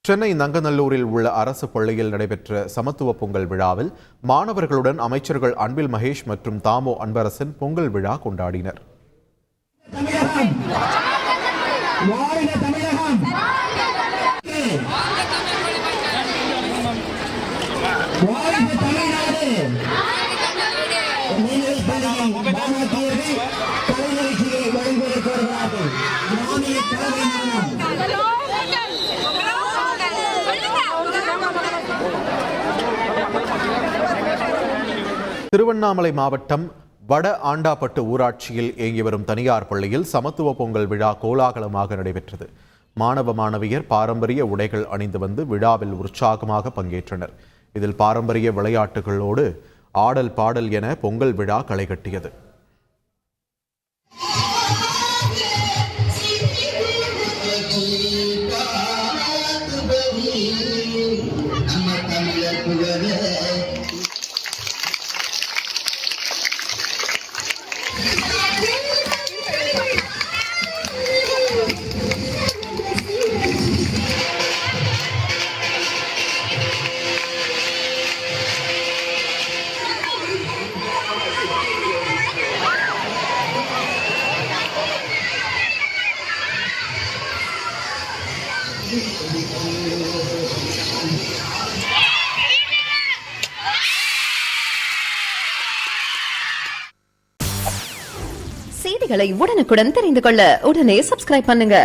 சென்னை நங்கநல்லூரில் உள்ள அரசு பள்ளியில் நடைபெற்ற சமத்துவ பொங்கல் விழாவில் மாணவர்களுடன் அமைச்சர்கள் அன்பில் மகேஷ் மற்றும் தாமோ அன்பரசன் பொங்கல் விழா கொண்டாடினர். திருவண்ணாமலை மாவட்டம் வட ஆண்டாப்பட்டு ஊராட்சியில் இயங்கி வரும் தனியார் பள்ளியில் சமத்துவ பொங்கல் விழா கோலாகலமாக நடைபெற்றது. மாணவ மாணவியர் பாரம்பரிய உடைகள் அணிந்து வந்து விழாவில் உற்சாகமாக பங்கேற்றனர். இதில் பாரம்பரிய விளையாட்டுகளோடு ஆடல் பாடல் என பொங்கல் விழா களைகட்டியது. செய்திகளை உடனுக்குடன் தெரிந்து கொள்ள உடனே சப்ஸ்கிரைப் பண்ணுங்க.